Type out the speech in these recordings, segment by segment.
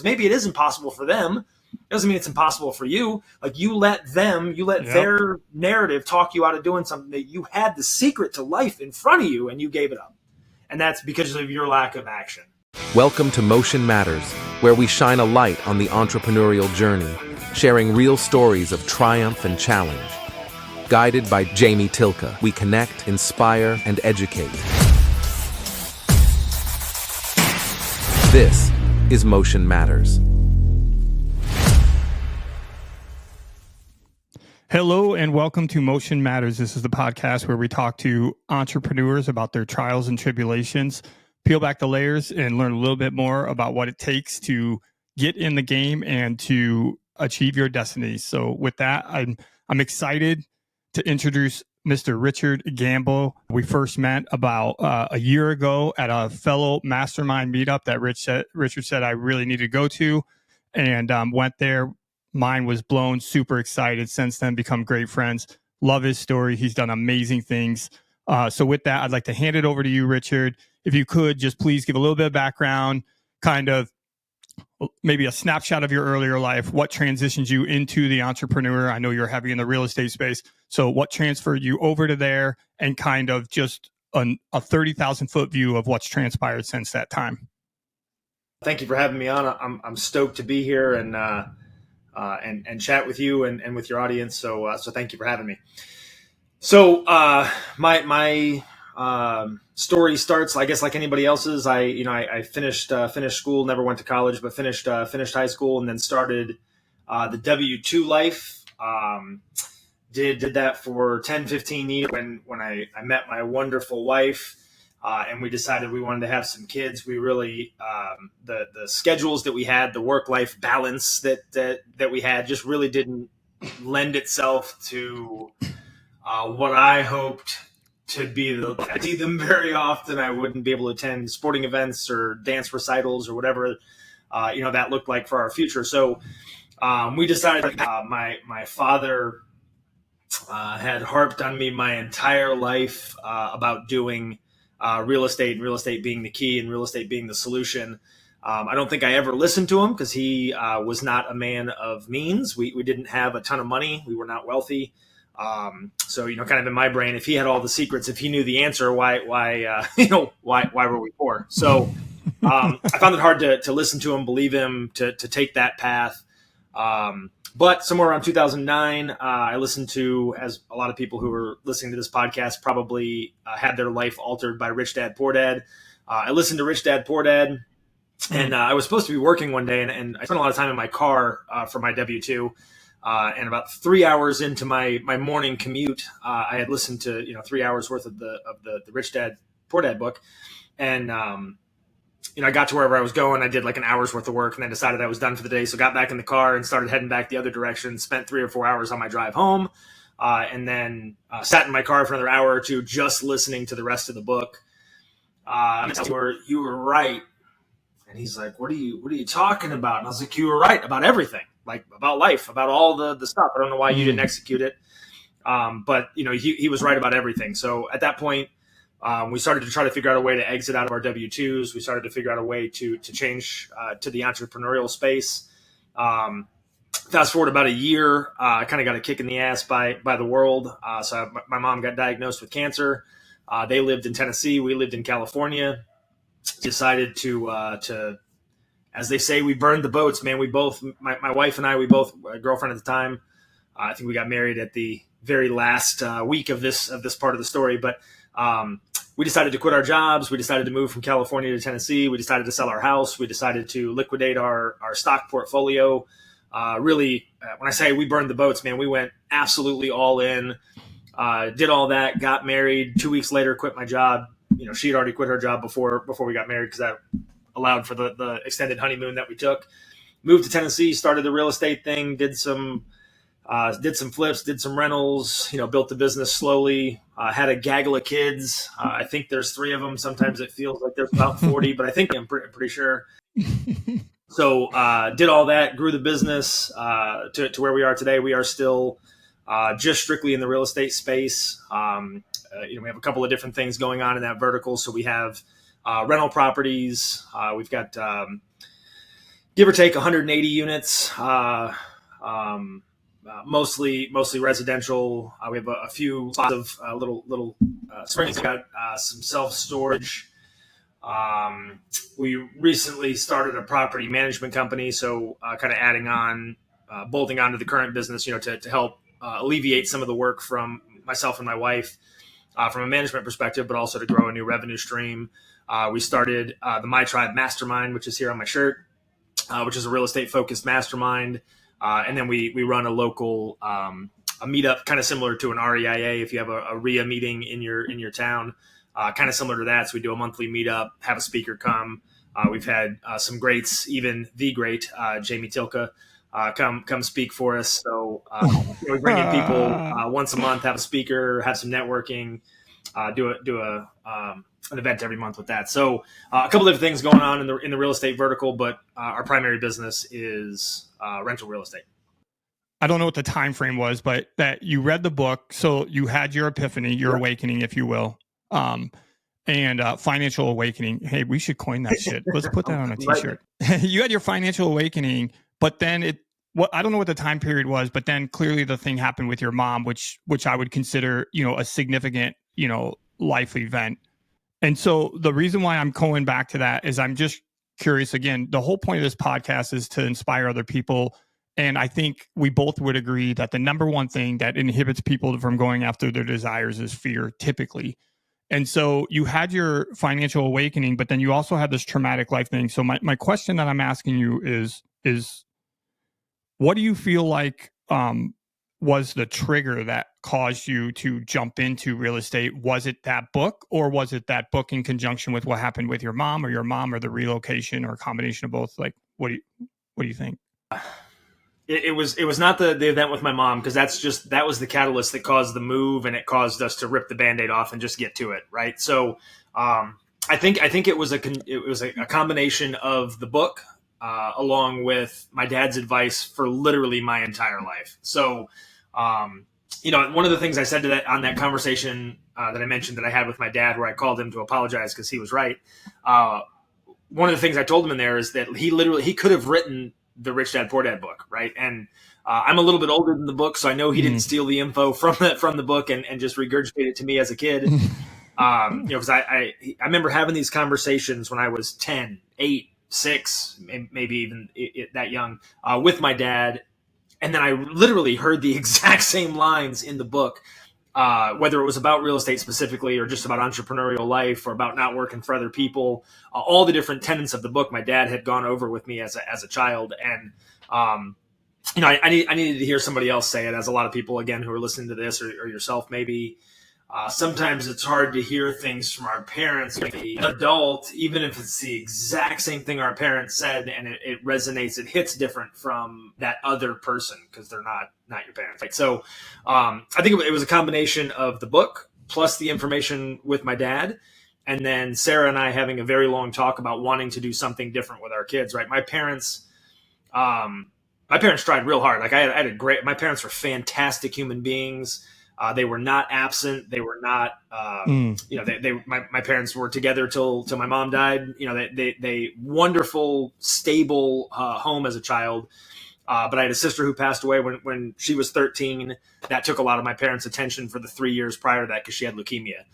maybe it is impossible for them. It doesn't mean it's impossible for you. Like you let their narrative talk you out of doing something that you had the secret to life in front of you and you gave it up. And that's because of your lack of action. Welcome to Motion Matters, where we shine a light on the entrepreneurial journey, sharing real stories of triumph and challenge. Guided by Jamie Tilka, we connect, inspire, and educate. This is Motion Matters. Hello and welcome to Motion Matters. This is the podcast where we talk to entrepreneurs about their trials and tribulations, peel back the layers and learn a little bit more about what it takes to get in the game and to achieve your destiny. So with that, I'm excited to introduce Mr. Richard Gamble. We first met about a year ago at a fellow mastermind meetup that Richard said I really need to go to, and went there. Mine was blown, super excited. Since then, become great friends. Love his story. He's done amazing things. So with that, I'd like to hand it over to you, Richard. If you could, just please give a little bit of background, kind of maybe a snapshot of your earlier life, what transitioned you into the entrepreneur. I know you're heavy in the real estate space. So what transferred you over to there, and kind of just a 30,000 foot view of what's transpired since that time. Thank you for having me on. I'm stoked to be here and chat with you and with your audience. So thank you for having me. So my story starts, I guess, like anybody else's. I finished school, never went to college, but finished high school, and then started the W-2 life. Did that for 10, 15 years when I met my wonderful wife, and we decided we wanted to have some kids. We really, the schedules that we had, the work-life balance that we had just really didn't lend itself to what I hoped to be. I see them very often. I wouldn't be able to attend sporting events or dance recitals or whatever, that looked like for our future. So we decided, my father had harped on me my entire life about doing real estate, and real estate being the key and real estate being the solution. I don't think I ever listened to him because he was not a man of means. We didn't have a ton of money. We were not wealthy. So, kind of in my brain, if he had all the secrets, if he knew the answer, why were we poor? So I found it hard to listen to him, believe him, to take that path. But somewhere around 2009, I listened to, as a lot of people who were listening to this podcast probably had their life altered by Rich Dad, Poor Dad. I listened to Rich Dad, Poor Dad, and I was supposed to be working one day, and I spent a lot of time in my car for my W-2. And about 3 hours into my morning commute, I had listened to 3 hours worth of the Rich Dad, Poor Dad book, and I got to wherever I was going. I did like an hour's worth of work and then decided I was done for the day. So got back in the car and started heading back the other direction, spent 3 or 4 hours on my drive home, and then sat in my car for another hour or two just listening to the rest of the book. You were right. And he's like, what are you talking about? And I was like, you were right about everything, like about life, about all the stuff. I don't know why you didn't execute it. But he was right about everything. So at that point, we started to try to figure out a way to exit out of our W-2s. We started to figure out a way to change to the entrepreneurial space. Fast forward about a year, I kind of got a kick in the ass by the world. So my mom got diagnosed with cancer. They lived in Tennessee. We lived in California. Decided to, as they say, we burned the boats, man. We both, my wife and I, we both, girlfriend at the time. I think we got married at the very last week of this part of the story, but we decided to quit our jobs. We decided to move from California to Tennessee. We decided to sell our house. We decided to liquidate our stock portfolio. Really, when I say we burned the boats, man, we went absolutely all in, did all that, got married. 2 weeks later, quit my job. She had already quit her job before we got married because that allowed for the extended honeymoon that we took. Moved to Tennessee, started the real estate thing, did some flips, did some rentals, built the business slowly, had a gaggle of kids. I think there's 3 of them. Sometimes it feels like there's about 40, but I think I'm pretty sure. So did all that, grew the business to where we are today. We are still just strictly in the real estate space. We have a couple of different things going on in that vertical. So we have rental properties. We've got give or take 180 units, mostly residential. We have a few lots of little springs. We got some self storage. We recently started a property management company, so kind of adding on, bolting onto the current business, to help alleviate some of the work from myself and my wife from a management perspective, but also to grow a new revenue stream. We started the My Tribe Mastermind, which is here on my shirt, which is a real estate focused mastermind. And then we run a local a meetup, kind of similar to an REIA. If you have a REIA meeting in your town, kind of similar to that. So we do a monthly meetup, have a speaker come. We've had some greats, even the great Jamie Tilka, come speak for us. So we bring in people once a month, have a speaker, have some networking, do an event every month with that. So a couple of things going on in the real estate vertical, but our primary business is rental real estate. I don't know what the time frame was, but that you read the book, so you had your epiphany, your awakening, if you will, and financial awakening. Hey, we should coin that shit. Let's put that on a t-shirt. You had your financial awakening, but then I don't know what the time period was, but then clearly the thing happened with your mom, which I would consider, a significant, life event. And so the reason why I'm going back to that is I'm just curious. Again, the whole point of this podcast is to inspire other people. And I think we both would agree that the number one thing that inhibits people from going after their desires is fear, typically. And so you had your financial awakening, but then you also had this traumatic life thing. So my question that I'm asking you is what do you feel like was the trigger that caused you to jump into real estate? Was it that book, or was it that book in conjunction with what happened with your mom or the relocation, or a combination of both? Like, what do you think? It was not the event with my mom, because that was the catalyst that caused the move, and it caused us to rip the Band-Aid off and just get to it. Right. So I think it was a combination of the book, along with my dad's advice for literally my entire life. So, one of the things I said on that conversation that I mentioned that I had with my dad, where I called him to apologize because he was right. One of the things I told him in there is that he could have written the Rich Dad Poor Dad book, right? And I'm a little bit older than the book, so I know he didn't steal the info from the book and just regurgitate it to me as a kid. Because I remember having these conversations when I was 10, 8, 6, maybe even that young, with my dad. And then I literally heard the exact same lines in the book, whether it was about real estate specifically, or just about entrepreneurial life, or about not working for other people. All the different tenets of the book my dad had gone over with me as a child. And, I needed to hear somebody else say it, as a lot of people, again, who are listening to this, or yourself maybe. Sometimes it's hard to hear things from our parents, maybe an adult, even if it's the exact same thing our parents said, and it resonates, it hits different from that other person, because they're not your parents. Right? So I think it was a combination of the book plus the information with my dad, and then Sarah and I having a very long talk about wanting to do something different with our kids. Right? My parents tried real hard. Like I had my parents were fantastic human beings. They were not absent. They were not, my parents were together till my mom died. They wonderful, stable home as a child. But I had a sister who passed away when she was 13. That took a lot of my parents' attention for the 3 years prior to that, because she had leukemia.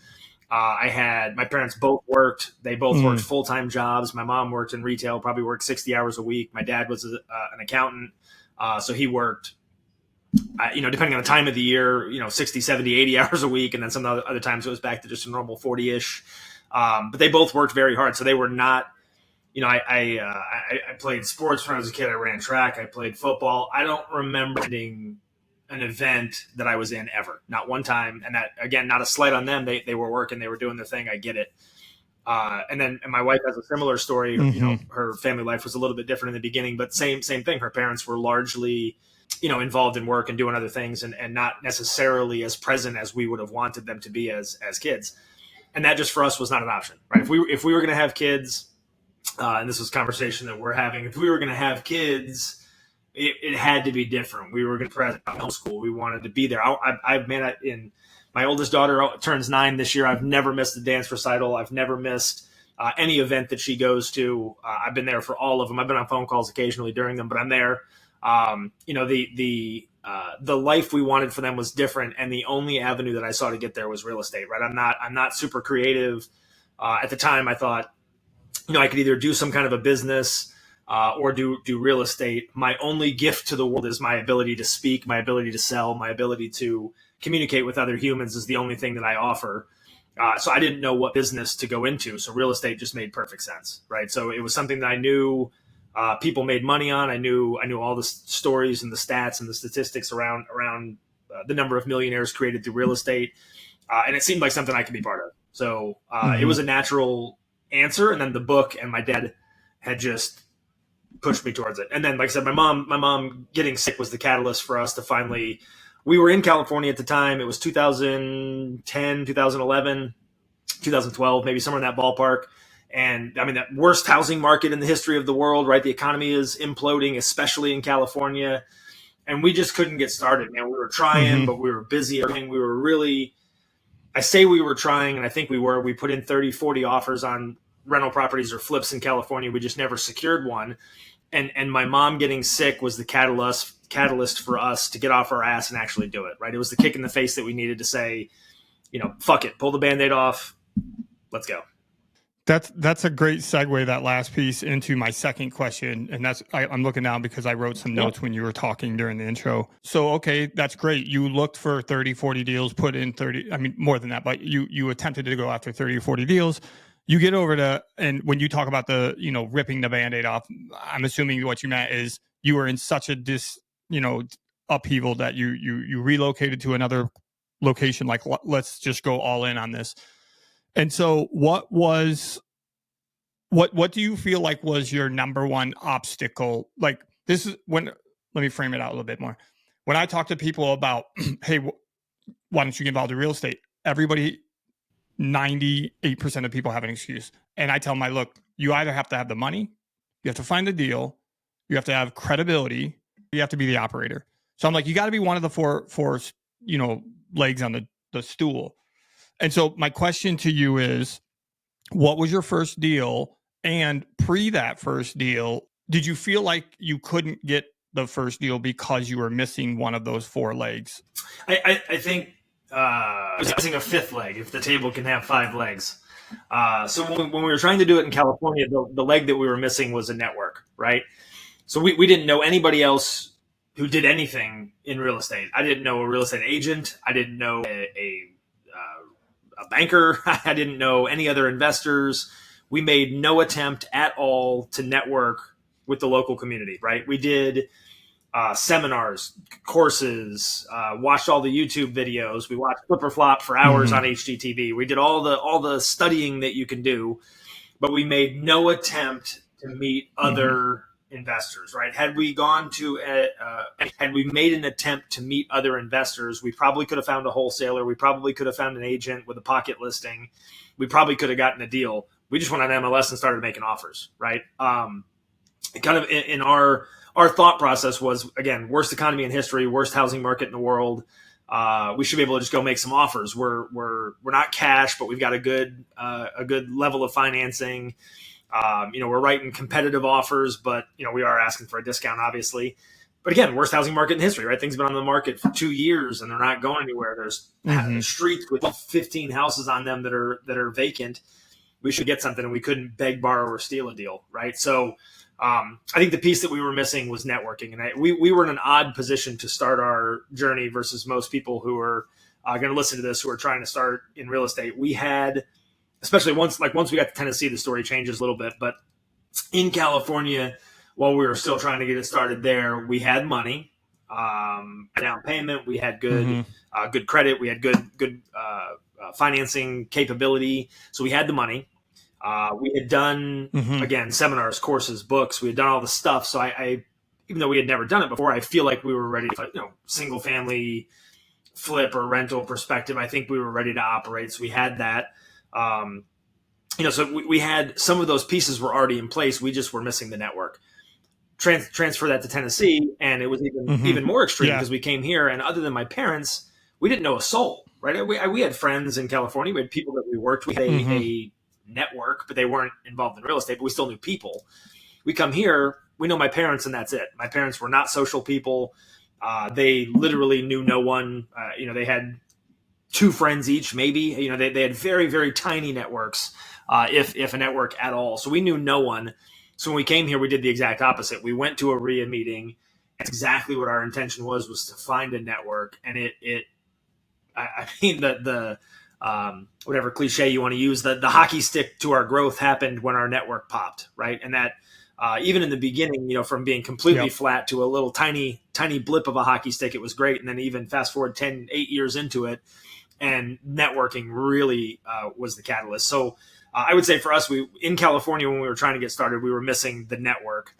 My parents both worked. They both worked full-time jobs. My mom worked in retail, probably worked 60 hours a week. My dad was an accountant. So he worked, depending on the time of the year, 60, 70, 80 hours a week. And then some other times it was back to just a normal 40-ish. But they both worked very hard. So they were not, I played sports when I was a kid. I ran track. I played football. I don't remember attending an event that I was in ever. Not one time. And that, again, not a slight on them. They were working. They were doing their thing. I get it. And my wife has a similar story. Her family life was a little bit different in the beginning, but same thing. Her parents were largely involved in work and doing other things, and not necessarily as present as we would have wanted them to be as kids. And that just for us was not an option, right? If we were going to have kids, and this was a conversation that we're having, if we were going to have kids, it had to be different. We were going to present homeschool. We wanted to be there. My oldest daughter turns 9 this year. I've never missed a dance recital. I've never missed any event that she goes to. I've been there for all of them. I've been on phone calls occasionally during them, but I'm there. The life we wanted for them was different, and the only avenue that I saw to get there was real estate. Right? I'm not super creative. At the time, I thought, I could either do some kind of a business or do real estate. My only gift to the world is my ability to speak, my ability to sell, my ability to communicate with other humans is the only thing that I offer. So I didn't know what business to go into. So real estate just made perfect sense, right? So it was something that I knew people made money on. I knew all the stories and the stats and the statistics around the number of millionaires created through real estate, and it seemed like something I could be part of. So it was a natural answer. And then the book and my dad had just pushed me towards it. And then, like I said, my mom getting sick was the catalyst for us to finally. We were in California at the time. It was 2010, 2011, 2012, maybe somewhere in that ballpark. And I mean, that worst housing market in the history of the world, right? The economy is imploding, especially in California. And we just couldn't get started, man. We were trying, but we were busy. We were really, I say we were trying, and I think we were. We put in 30, 40 offers on rental properties or flips in California. We just never secured one. And my mom getting sick was the catalyst for us to get off our ass and actually do it, right? It was the kick in the face that we needed to say, fuck it, pull the Band-Aid off. Let's go. That's a great segue, that last piece, into my second question. And I'm looking down because I wrote some notes when you were talking during the intro. So, okay, that's great. You looked for 30, 40 deals, put in 30, I mean, more than that, but you attempted to go after 30 or 40 deals. You get over to, and when you talk about the, ripping the Band-Aid off, I'm assuming what you meant is you were in such a upheaval that you relocated to another location. Like, let's just go all in on this. And so what do you feel like was your number one obstacle? Like, this is let me frame it out a little bit more. When I talk to people about, hey, why don't you get involved in real estate? Everybody, 98% of people have an excuse. And I tell them, look, you either have to have the money, you have to find the deal, you have to have credibility, you have to be the operator. So I'm like, you got to be one of the four legs on the stool. And so my question to you is, what was your first deal? And pre that first deal, did you feel like you couldn't get the first deal because you were missing one of those four legs? I think I was missing a fifth leg, if the table can have five legs. So when we were trying to do it in California, the leg that we were missing was a network, right? So we didn't know anybody else who did anything in real estate. I didn't know a real estate agent. I didn't know a banker. I didn't know any other investors. We made no attempt at all to network with the local community, right? We did seminars, courses, watched all the YouTube videos. We watched Flip or Flop for hours on HGTV. We did all the studying that you can do, but we made no attempt to meet other investors, right? Had we made an attempt to meet other investors, we probably could have found a wholesaler. We probably could have found an agent with a pocket listing. We probably could have gotten a deal. We just went on MLS and started making offers, right? Kind of in our thought process was, again, worst economy in history, worst housing market in the world. We should be able to just go make some offers. We're not cash, but we've got a good level of financing. We're writing competitive offers, but we are asking for a discount, obviously. But again, worst housing market in history, right? Things have been on the market for 2 years and they're not going anywhere. There's streets with 15 houses on them that are vacant. We should get something, and we couldn't beg, borrow, or steal a deal, right? So I think the piece that we were missing was networking, and we were in an odd position to start our journey versus most people who are going to listen to this who are trying to start in real estate. We had, especially once we got to Tennessee, the story changes a little bit. But in California, while we were still trying to get it started there, we had money, down payment. We had good credit. We had good financing capability. So we had the money. We had done, again, seminars, courses, books. We had done all the stuff. So I even though we had never done it before, I feel like we were ready to, single family flip or rental perspective. I think we were ready to operate. So we had that. So we had some of those pieces were already in place. We just were missing the network. Transfer that to Tennessee, and it was even more extreme because we came here, and other than my parents, we didn't know a soul. Right? We had friends in California. We had people that we worked with. A network, but they weren't involved in real estate, but we still knew people. We come here, we know my parents, and that's it. My parents were not social people. They literally knew no one. They had 2 friends each, maybe. They had very, very tiny networks, if a network at all. So we knew no one. So when we came here, we did the exact opposite. We went to a RIA meeting. That's exactly what our intention was to find a network. And the whatever cliche you want to use, the hockey stick to our growth happened when our network popped, right? And that even in the beginning, from being completely flat to a little tiny blip of a hockey stick, it was great. And then even fast forward 8 years into it, and networking really was the catalyst. So I would say for us, in California, when we were trying to get started, we were missing the network.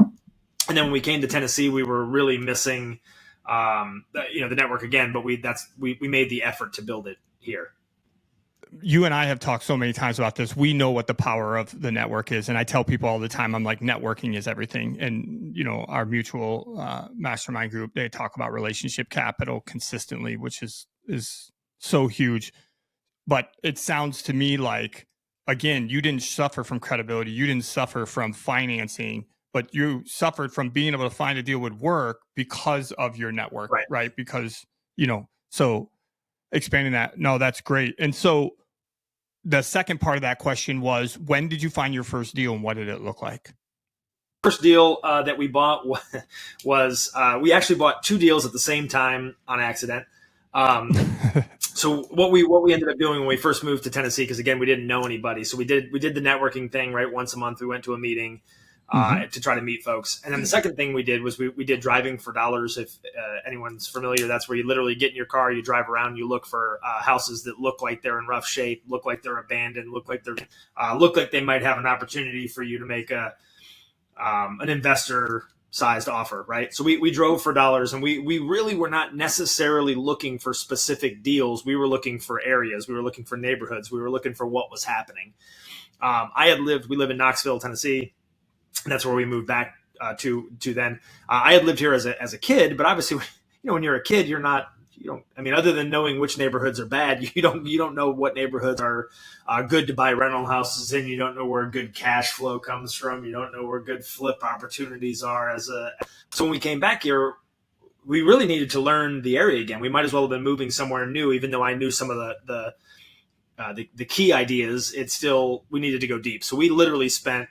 And then when we came to Tennessee, we were really missing the network again, but we made the effort to build it here. You and I have talked so many times about this. We know what the power of the network is. And I tell people all the time, I'm like, networking is everything. And, our mutual mastermind group, they talk about relationship capital consistently, which is so huge. But it sounds to me like, again, you didn't suffer from credibility. You didn't suffer from financing, but you suffered from being able to find a deal would work because of your network, right? Because, so expanding that. No, that's great. And so the second part of that question was, when did you find your first deal and what did it look like? First deal that we bought was we actually bought 2 deals at the same time on accident. So what we ended up doing when we first moved to Tennessee, because again, we didn't know anybody. So we did the networking thing, right? Once a month, we went to a meeting to try to meet folks. And then the second thing we did was we did driving for dollars. If anyone's familiar, that's where you literally get in your car, you drive around, you look for houses that look like they're in rough shape, look like they're abandoned, look like they might have an opportunity for you to make an investor sized offer, right? So we drove for dollars, and we really were not necessarily looking for specific deals. We were looking for areas. We were looking for neighborhoods. We were looking for what was happening. We live in Knoxville, Tennessee. And that's where we moved back to then. I had lived here as a kid, but obviously, when you're a kid, other than knowing which neighborhoods are bad, you don't know what neighborhoods are good to buy rental houses in. You don't know where good cash flow comes from. You don't know where good flip opportunities are. So when we came back here, we really needed to learn the area again. We might as well have been moving somewhere new, even though I knew some of the key ideas. We needed to go deep. So we literally spent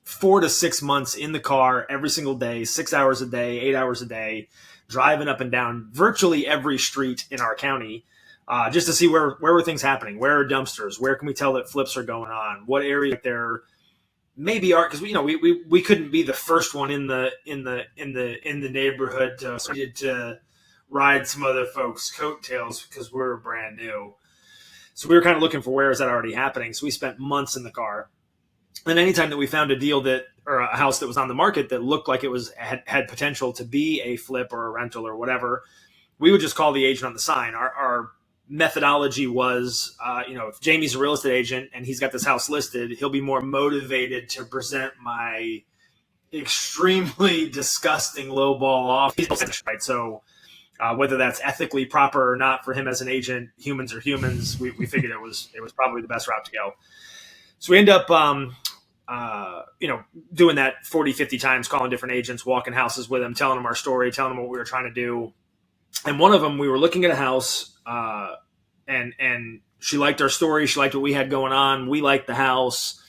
4 to 6 months in the car every single day, 6 hours a day, 8 hours a day, driving up and down virtually every street in our county, just to see where were things happening, where are dumpsters, where can we tell that flips are going on, what area there maybe are, because we couldn't be the first one in the neighborhood, so we needed to ride some other folks' coattails because we're brand new. So we were kind of looking for where is that already happening. So we spent months in the car. And anytime that we found a deal or a house that was on the market that looked like it had potential to be a flip or a rental or whatever, we would just call the agent on the sign. Our methodology was, if Jamie's a real estate agent and he's got this house listed, he'll be more motivated to present my extremely disgusting lowball offer. Right? So whether that's ethically proper or not for him as an agent, humans are humans. We figured it was probably the best route to go. So we end up, doing that 40, 50 times, calling different agents, walking houses with them, telling them our story, telling them what we were trying to do. And one of them, we were looking at a house, and she liked our story. She liked what we had going on. We liked the house.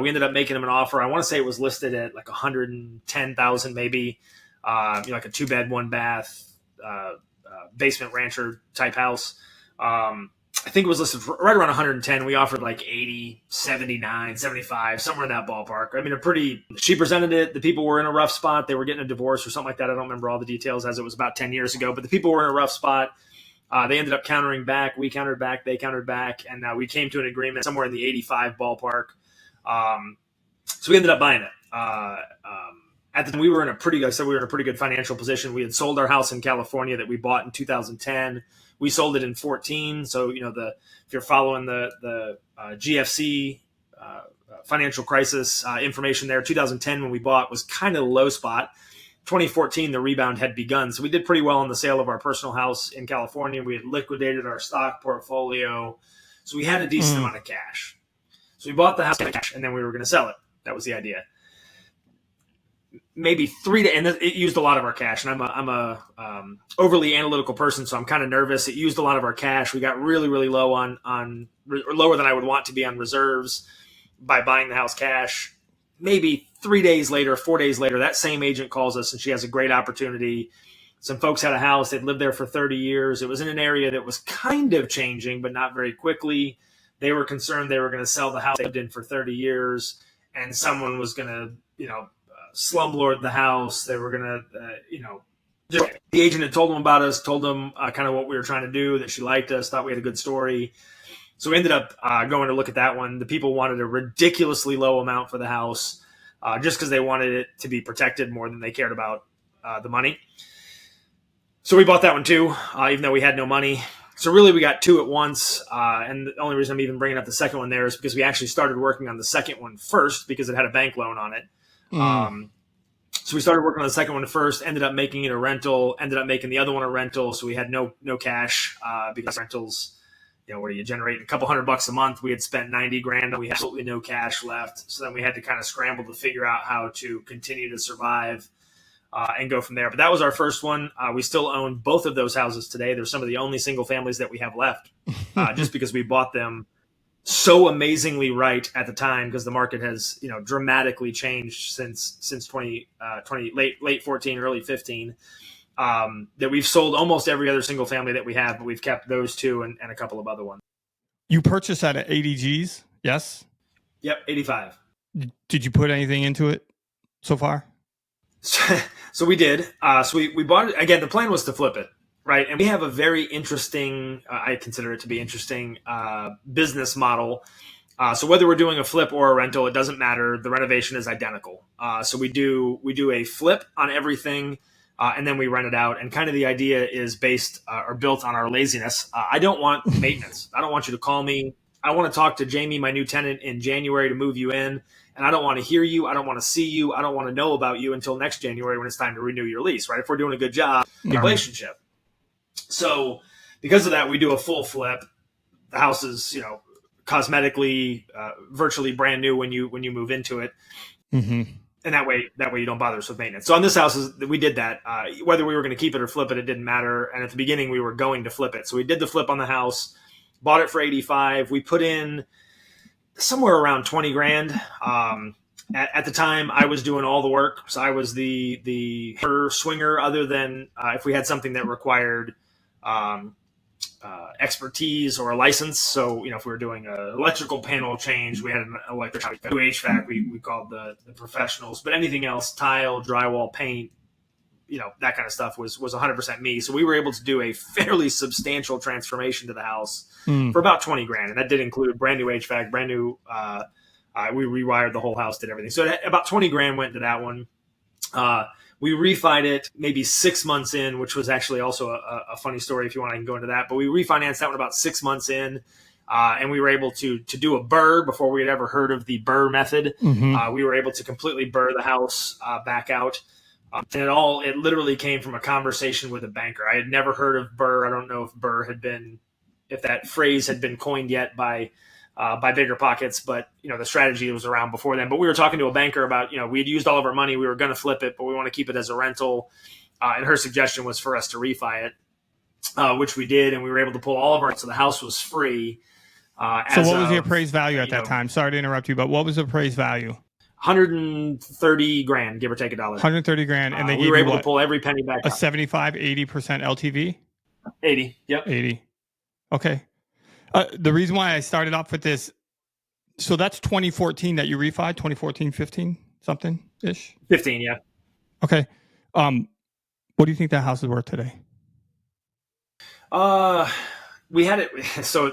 We ended up making them an offer. I want to say it was listed at like $110,000, maybe, like a 2-bed, 1-bath, basement rancher type house. I think it was listed for right around 110. We offered like 80, 79, 75, somewhere in that ballpark. She presented it. The people were in a rough spot. They were getting a divorce or something like that. I don't remember all the details, as it was about 10 years ago, but the people were in a rough spot. They ended up countering back. We countered back. They countered back. And we came to an agreement somewhere in the 85 ballpark. So we ended up buying it. At the time, we were in a pretty good financial position. We had sold our house in California that we bought in 2010. We sold it in 2014. So, if you're following the GFC financial crisis information there, 2010 when we bought was kind of the low spot. 2014, the rebound had begun. So we did pretty well on the sale of our personal house in California. We had liquidated our stock portfolio. So we had a decent amount of cash. So we bought the house cash, and then we were going to sell it. That was the idea. Maybe 3 days, and it used a lot of our cash. And I'm a overly analytical person, so I'm kind of nervous. It used a lot of our cash. We got really, really low on or lower than I would want to be on reserves by buying the house cash. Maybe 3 days later, 4 days later, that same agent calls us, and she has a great opportunity. Some folks had a house. They'd lived there for 30 years. It was in an area that was kind of changing, but not very quickly. They were concerned they were going to sell the house they lived in for 30 years, and someone was going to, slumlord the house. They were going to, the agent had told them about us, told them kind of what we were trying to do, that she liked us, thought we had a good story. So we ended up going to look at that one. The people wanted a ridiculously low amount for the house just because they wanted it to be protected more than they cared about the money. So we bought that one too, even though we had no money. So really we got 2 at once. And the only reason I'm even bringing up the second one there is because we actually started working on the second one first because it had a bank loan on it. So we started working on the second one first, ended up making it a rental, ended up making the other one a rental. So we had no cash because rentals, where you generate a couple $100 a month. We had spent 90 grand. We had absolutely no cash left. So then we had to kind of scramble to figure out how to continue to survive and go from there. But that was our first one. We still own both of those houses today. They're some of the only single families that we have left just because we bought them so amazingly right at the time, because the market has dramatically changed since 2020, late 14, early 15, that we've sold almost every other single family that we have, but we've kept those 2 and a couple of other ones. You purchased that at 80 G's, yes? Yep, 85. Did you put anything into it so far? So we did. So we bought it. Again, the plan was to flip it, right? And we have a very interesting, I consider it to be interesting, business model. So whether we're doing a flip or a rental, it doesn't matter. The renovation is identical. So we do a flip on everything, and then we rent it out. And kind of the idea is based or built on our laziness. I don't want maintenance. I don't want you to call me. I want to talk to Jamie, my new tenant, in January to move you in. And I don't want to hear you. I don't want to see you. I don't want to know about you until next January when it's time to renew your lease, right? If we're doing a good job, relationship. So because of that, we do a full flip. The house is, cosmetically, virtually brand new when you move into it. Mm-hmm. And that way you don't bother us with maintenance. So on this house, we did that. Whether we were going to keep it or flip it, it didn't matter. And at the beginning, we were going to flip it. So we did the flip on the house, bought it for 85. We put in somewhere around 20 grand. At the time, I was doing all the work. So I was the swinger, other than if we had something that required expertise or a license. So, if we were doing an electrical panel change, we had an electrician. HVAC, we called the professionals. But anything else, tile, drywall, paint, that kind of stuff was 100% me. So we were able to do a fairly substantial transformation to the house for about 20 grand. And that did include brand new HVAC, brand new, we rewired the whole house, did everything. So about 20 grand went into that one. We refied it maybe 6 months in, which was actually also a funny story if you want, I can go into that. But we refinanced that one about 6 months in. And we were able to do a BRRRR before we had ever heard of the BRRRR method. Mm-hmm. We were able to completely BRRRR the house back out. And it literally came from a conversation with a banker. I had never heard of BRRRR. I don't know if that phrase had been coined yet by Bigger Pockets, but the strategy was around before then. But we were talking to a banker about, we had used all of our money. We were going to flip it, but we want to keep it as a rental. And her suggestion was for us to refi it, which we did. And we were able to pull all of our, so the house was free. So what was the appraised value at that time? Sorry to interrupt you, but what was the appraised value? 130 grand, give or take $1. 130 grand. And we were able to pull every penny back. A 75, 80% LTV? 80. Yep. 80. Okay. The reason why I started off with this, so that's 2014 that you refied, 2014, 15, something ish? 15, yeah. Okay. What do you think that house is worth today? We had it, so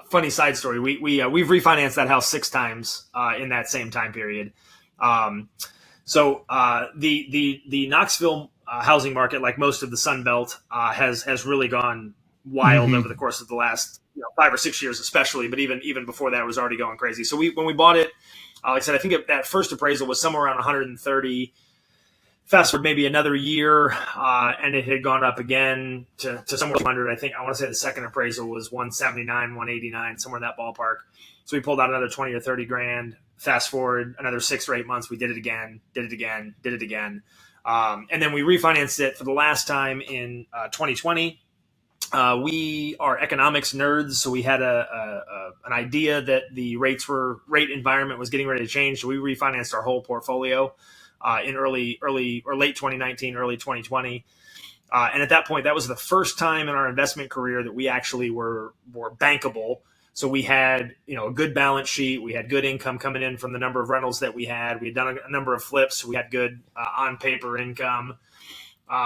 funny side story. We've refinanced that house 6 times in that same time period. So the Knoxville housing market, like most of the Sun Belt, has really gone wild over the course of the last 5 or 6 years, especially. But even before that, it was already going crazy. So when we bought it, like I said, I think that first appraisal was somewhere around 130. Fast forward maybe another year, and it had gone up again to somewhere 100. I want to say the second appraisal was 179, 189, somewhere in that ballpark. So we pulled out another 20 or 30 grand. Fast forward another 6 or 8 months, we did it again, did it again, did it again. And then we refinanced it for the last time in 2020. We are economics nerds, so we had an idea that the rate environment was getting ready to change. So we refinanced our whole portfolio in early or late 2019, early 2020. And at that point, that was the first time in our investment career that we actually were bankable. So we had, a good balance sheet. We had good income coming in from the number of rentals that we had. We had done a number of flips. So we had good on paper income.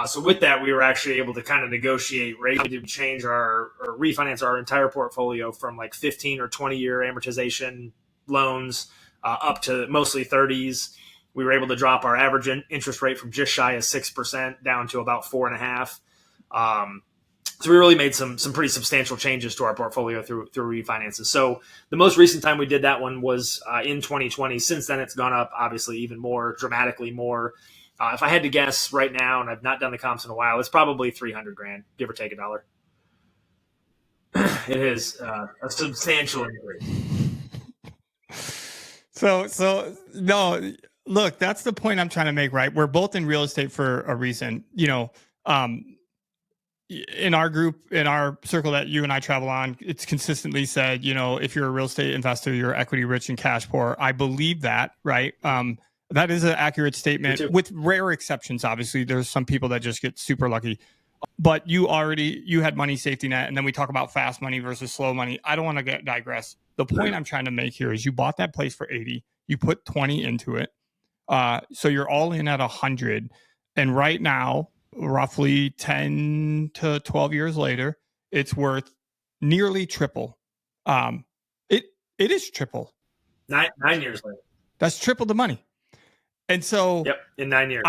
So with that, we were actually able to kind of negotiate rates to change or refinance our entire portfolio from like 15 or 20 year amortization loans up to mostly 30s. We were able to drop our average interest rate from just shy of 6% down to about 4.5%. So we really made some pretty substantial changes to our portfolio through refinances. So the most recent time we did that one was in 2020. Since then, it's gone up obviously even more dramatically more. If I had to guess right now, and I've not done the comps in a while, it's probably 300 grand, give or take $1. It is a substantial increase. So no, look, that's the point I'm trying to make, right? We're both in real estate for a reason. In our group, in our circle that you and I travel on, it's consistently said, if you're a real estate investor, you're equity rich and cash poor. I believe that, right? That is an accurate statement with rare exceptions. Obviously, there's some people that just get super lucky, but you had money safety net. And then we talk about fast money versus slow money. I don't want to digress. The point I'm trying to make here is you bought that place for 80, you put 20 into it. So you're all in at 100. And right now, roughly 10 to 12 years later, it's worth nearly triple. It is triple. 9 years later. That's triple the money. And so in 9 years.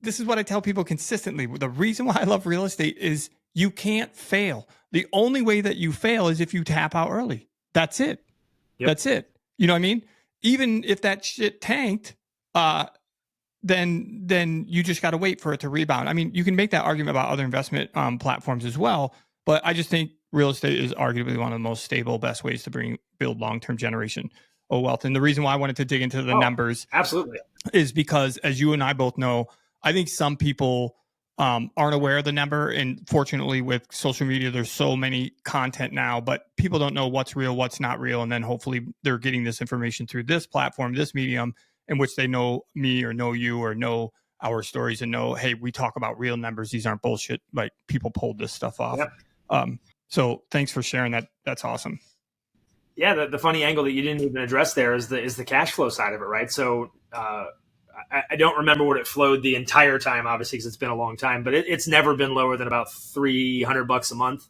This is what I tell people consistently. The reason why I love real estate is you can't fail. The only way that you fail is if you tap out early. That's it. Yep. That's it. You know what I mean? Even if that shit tanked, then you just got to wait for it to rebound. I mean, you can make that argument about other investment platforms as well, but I just think real estate is arguably one of the most stable, best ways to build long-term generation of wealth. And the reason why I wanted to dig into the numbers absolutely is because, as you and I both know, I think some people aren't aware of the number. And fortunately, with social media, there's so many content now, but people don't know what's real, what's not real. And then hopefully they're getting this information through this platform, this medium, in which they know me or know you or know our stories and know, hey, we talk about real numbers. These aren't bullshit. Like, people pulled this stuff off. Yep. So thanks for sharing that. That's awesome. Yeah, the funny angle that you didn't even address there is the cash flow side of it, right? So I don't remember what it flowed the entire time, obviously, because it's been a long time, but it's never been lower than about $300 a month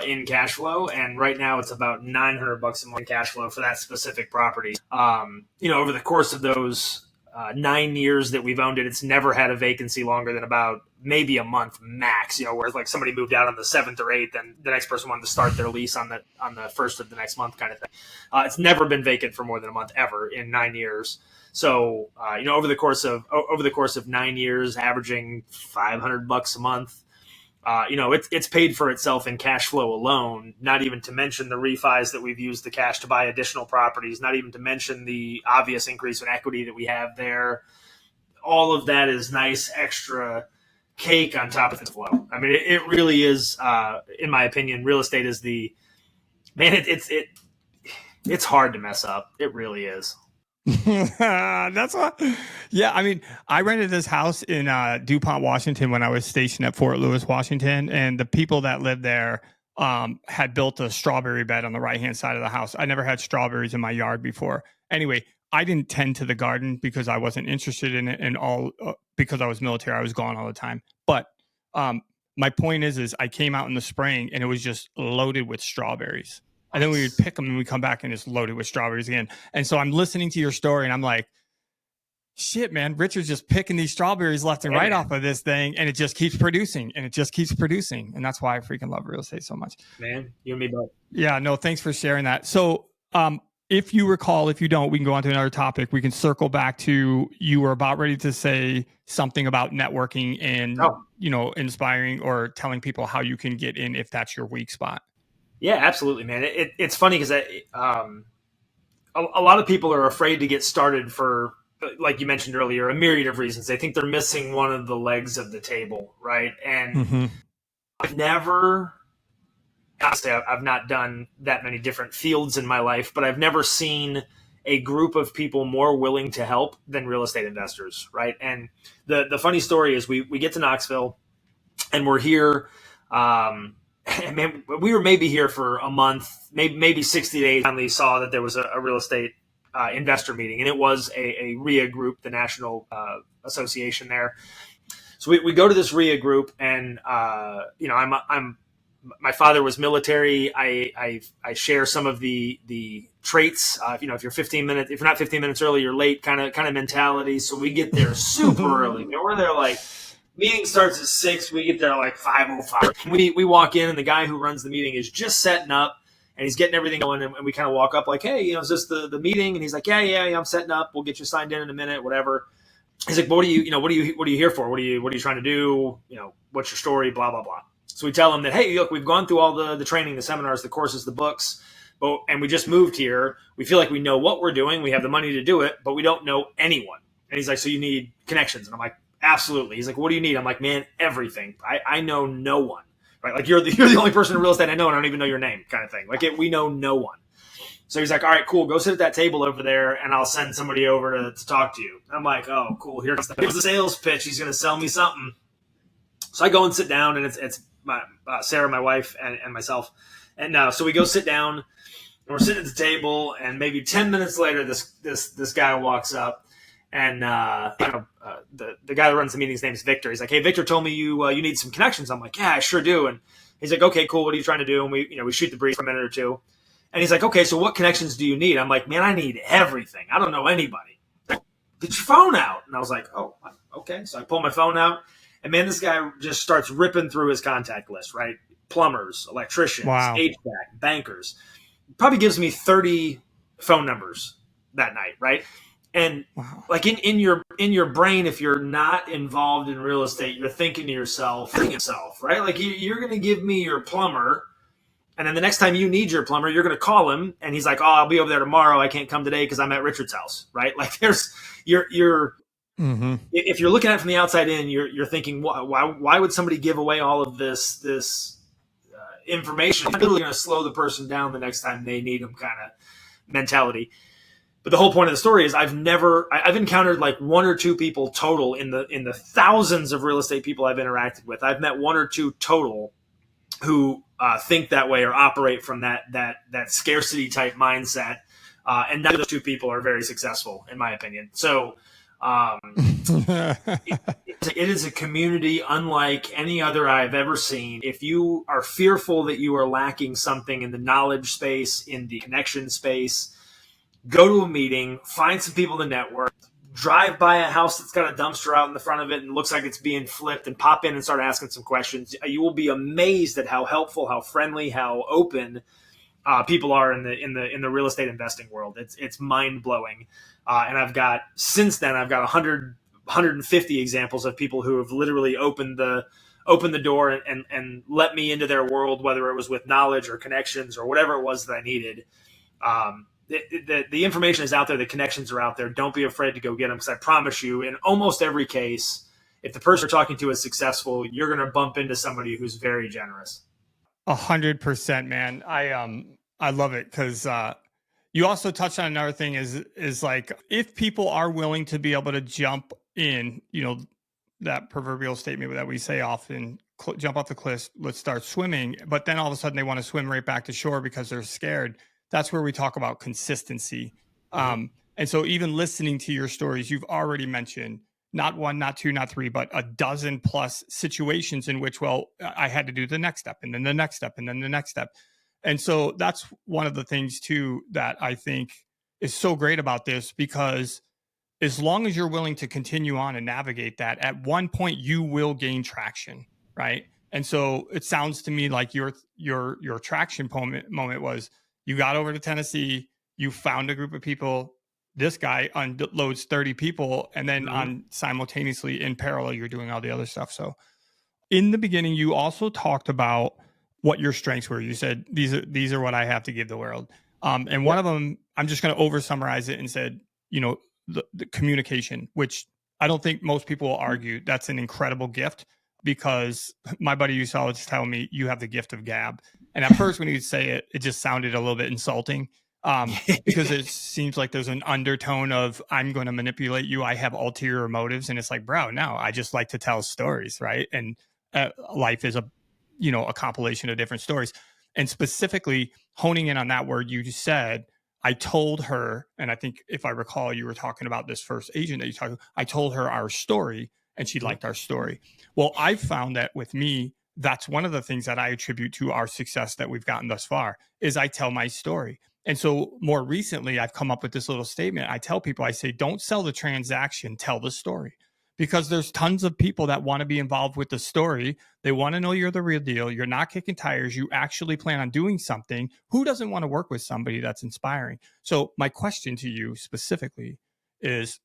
in cash flow, and right now it's about $900 a month in cash flow for that specific property. Over the course of those 9 years that we've owned it, it's never had a vacancy longer than about maybe a month max, where like somebody moved out on the 7th or 8th and the next person wanted to start their lease on the 1st of the next month kind of thing. It's never been vacant for more than a month ever in 9 years. So, over the course of 9 years, averaging $500 a month, it's paid for itself in cash flow alone, not even to mention the refis that we've used the cash to buy additional properties, not even to mention the obvious increase in equity that we have there. All of that is nice extra cake on top of the flow. I mean, it really is, in my opinion, real estate is it's hard to mess up. It really is. That's what. Yeah, I mean, I rented this house in DuPont, Washington, when I was stationed at Fort Lewis, Washington, and the people that lived there had built a strawberry bed on the right-hand side of the house. I never had strawberries in my yard before. Anyway, I didn't tend to the garden because I wasn't interested in it, and because I was military, I was gone all the time. But my point is I came out in the spring and it was just loaded with strawberries. And then we would pick them and we come back and it's loaded with strawberries again. And so I'm listening to your story and I'm like, shit, man, Richard's just picking these strawberries left and right off of this thing. And it just keeps producing and it just keeps producing. And that's why I freaking love real estate so much. Man, you and me both. Yeah, no, thanks for sharing that. So if you recall, if you don't, we can go on to another topic. We can circle back to, you were about ready to say something about networking and, inspiring or telling people how you can get in if that's your weak spot. Yeah, absolutely, man. It's funny because a lot of people are afraid to get started for, like you mentioned earlier, a myriad of reasons. They think they're missing one of the legs of the table, right? And Mm-hmm. I've never, honestly, I've not done that many different fields in my life, but I've never seen a group of people more willing to help than real estate investors, right? And the funny story is we get to Knoxville and we're here. And man, we were maybe here for a month, maybe 60 days. Finally saw that there was a real estate investor meeting, and it was a RIA group, the National Association there. So we go to this RIA group, and I'm my father was military. I share some of the traits. If you're 15 minutes, if you're not 15 minutes early, you're late kind of mentality. So we get there super early. We're there like meeting starts at 6. We get there like 5:05. We walk in, and the guy who runs the meeting is just setting up, and he's getting everything going. And we kind of walk up like, hey, is this the meeting? And he's like, yeah, I'm setting up. We'll get you signed in a minute, whatever. He's like, what are you here for? What are you trying to do? What's your story? Blah blah blah. So we tell him that, hey, look, we've gone through all the training, the seminars, the courses, the books, and we just moved here. We feel like we know what we're doing. We have the money to do it, but we don't know anyone. And he's like, so you need connections. And I'm like, absolutely. He's like, what do you need? I'm like, man, everything. I know no one, right? Like you're the only person in real estate I know, and I don't even know your name, kind of thing. Like we know no one. So he's like, all right, cool. Go sit at that table over there, and I'll send somebody over to talk to you. I'm like, oh, cool. Here's the sales pitch. He's going to sell me something. So I go and sit down, and it's my Sarah, my wife, and myself. And so we go sit down, and we're sitting at the table, and maybe 10 minutes later, this guy walks up, and the guy that runs the meeting's name is Victor. He's like, hey, Victor told me you need some connections. I'm like, yeah, I sure do. And he's like, okay, cool. What are you trying to do? And we shoot the breeze for a minute or two. And he's like, okay, so what connections do you need? I'm like, man, I need everything. I don't know anybody. Like, get your phone out. And I was like, oh, okay. So I pull my phone out, and man, this guy just starts ripping through his contact list, right? Plumbers, electricians, Wow. HVAC, bankers. Probably gives me 30 phone numbers that night, right? And Wow. like in your brain, if you're not involved in real estate, you're thinking to yourself, right? Like you're going to give me your plumber, and then the next time you need your plumber, you're going to call him, and he's like, "Oh, I'll be over there tomorrow. I can't come today because I'm at Richard's house." Right? Like you're Mm-hmm. if you're looking at it from the outside in, you're thinking, why would somebody give away all of this information? It's literally going to slow the person down the next time they need them, kind of mentality. But the whole point of the story is I've encountered like one or two people total in the thousands of real estate people I've interacted with. I've met one or two total who think that way or operate from that scarcity type mindset, and none of those two people are very successful, in my opinion. So it is a community unlike any other I've ever seen. If you are fearful that you are lacking something in the knowledge space, in the connection space, go to a meeting, find some people to network, drive by a house that's got a dumpster out in the front of it and looks like it's being flipped, and pop in and start asking some questions. You will be amazed at how helpful, how friendly, how open people are in the real estate investing world. It's mind blowing. And since then I've got 150 examples of people who have literally opened the door and let me into their world, whether it was with knowledge or connections or whatever it was that I needed. The information is out there. The connections are out there. Don't be afraid to go get them, because I promise you, in almost every case, if the person you're talking to is successful, you're going to bump into somebody who's very generous. 100%, man. I love it because you also touched on another thing is like, if people are willing to be able to jump in, that proverbial statement that we say often, jump off the cliff, let's start swimming. But then all of a sudden they want to swim right back to shore because they're scared. That's where we talk about consistency. Mm-hmm. And so even listening to your stories, you've already mentioned not one, not two, not three, but a dozen plus situations in which, well, I had to do the next step and then the next step and then the next step. And so that's one of the things too that I think is so great about this, because as long as you're willing to continue on and navigate that, at one point you will gain traction, right? And so it sounds to me like your traction moment was, you got over to Tennessee, you found a group of people, this guy unloads 30 people, and then on simultaneously in parallel, you're doing all the other stuff. So in the beginning, you also talked about what your strengths were. You said these are what I have to give the world. And one Yeah. of them, I'm just going to over summarize it and said, the communication, which I don't think most people will argue that's an incredible gift, because my buddy used to always tell me, you have the gift of gab. And at first when he'd say it, it just sounded a little bit insulting, because it seems like there's an undertone of, I'm going to manipulate you. I have ulterior motives. And it's like, bro, no, I just like to tell stories. Right. And life is a compilation of different stories. And specifically honing in on that word you just said, I told her, and I think if I recall, you were talking about this first agent that you talked about, I told her our story and she liked our story. Well, I've found that with me, that's one of the things that I attribute to our success that we've gotten thus far, is I tell my story. And so more recently, I've come up with this little statement. I tell people, I say, don't sell the transaction, tell the story. Because there's tons of people that want to be involved with the story. They want to know you're the real deal. You're not kicking tires. You actually plan on doing something. Who doesn't want to work with somebody that's inspiring? So my question to you specifically is,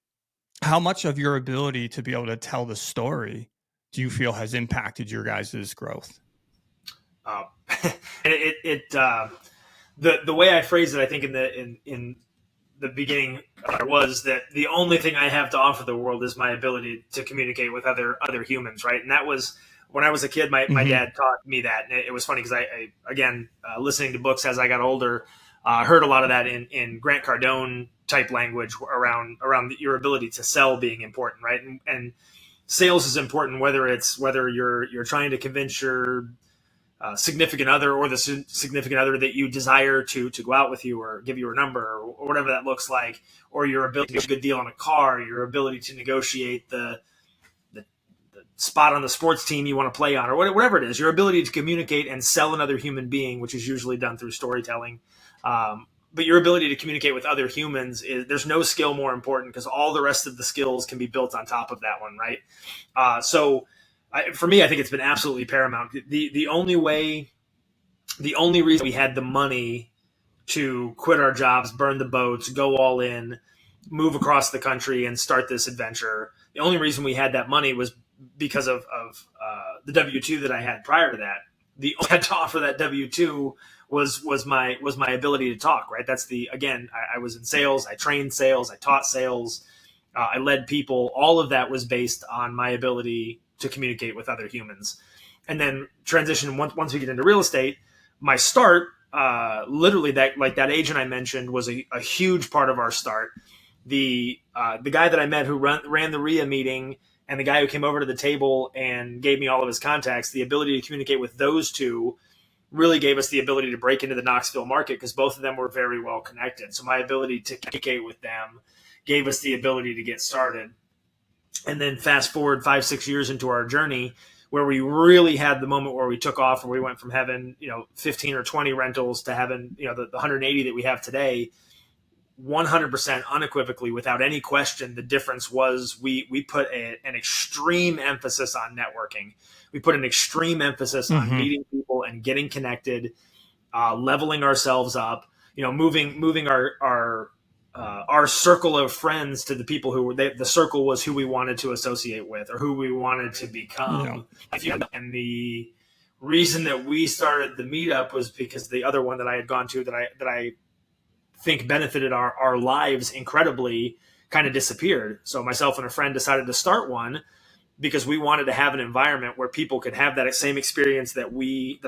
how much of your ability to be able to tell the story do you feel has impacted your guys' growth? The way I phrased it, I think in the beginning was that the only thing I have to offer the world is my ability to communicate with other humans, right? And that was when I was a kid. My dad taught me that, and it was funny because I again, listening to books as I got older, heard a lot of that in Grant Cardone type language around your ability to sell being important, right? And sales is important whether you're trying to convince your significant other or the significant other that you desire to go out with you or give you a number or whatever that looks like, or your ability to get a good deal on a car, your ability to negotiate the spot on the sports team you want to play on, or whatever it is, your ability to communicate and sell another human being, which is usually done through storytelling. But your ability to communicate with other humans there's no skill more important, because all the rest of the skills can be built on top of that one, right? For me, I think it's been absolutely paramount. The only reason we had the money to quit our jobs, burn the boats, go all in, move across the country, and start this adventure, the only reason we had that money was because of the W-2 that I had prior to that. The only had to offer that W-2 was my ability to talk, right? That's I was in sales, I trained sales, I taught sales, I led people. All of that was based on my ability to communicate with other humans. And then transition, once we get into real estate, my start, literally that agent I mentioned was a huge part of our start. The guy that I met who ran the RIA meeting, and the guy who came over to the table and gave me all of his contacts, the ability to communicate with those two really gave us the ability to break into the Knoxville market, because both of them were very well connected. So my ability to communicate with them gave us the ability to get started. And then fast forward 5-6 years into our journey, where we really had the moment where we took off, where we went from having 15 or 20 rentals to having the 180 that we have today. 100% unequivocally, without any question, the difference was we put an extreme emphasis on networking. We put an extreme emphasis on meeting people and getting connected, leveling ourselves up, moving our circle of friends to the people who the circle was who we wanted to associate with or who we wanted to become. Yeah. And the reason that we started the meetup was because the other one that I had gone to that I think benefited our lives incredibly kind of disappeared. So myself and a friend decided to start one because we wanted to have an environment where people could have that same experience that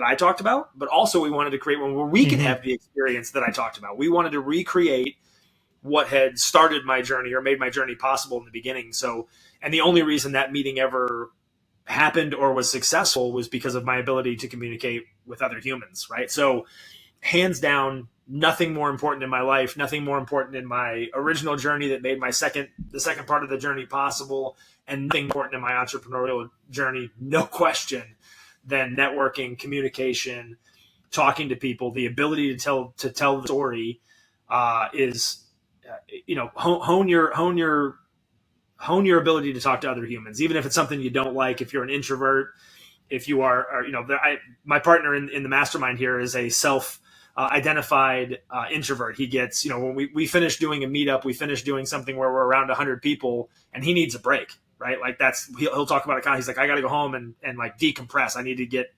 I talked about, but also we wanted to create one where we could have the experience that I talked about. We wanted to recreate what had started my journey or made my journey possible in the beginning. So, and the only reason that meeting ever happened or was successful was because of my ability to communicate with other humans, right? So hands down, nothing more important in my life, nothing more important in my original journey that made the second part of the journey possible, and nothing important in my entrepreneurial journey, no question, than networking, communication, talking to people. The ability to tell the story is, hone your ability to talk to other humans, even if it's something you don't like. If you're an introvert, if you are my partner in the mastermind here is a identified introvert. He gets, when we finish doing a meetup, we finish doing something where we're around 100 people, and he needs a break, right? Like he'll talk about it. He's like, I got to go home and like decompress. I need to get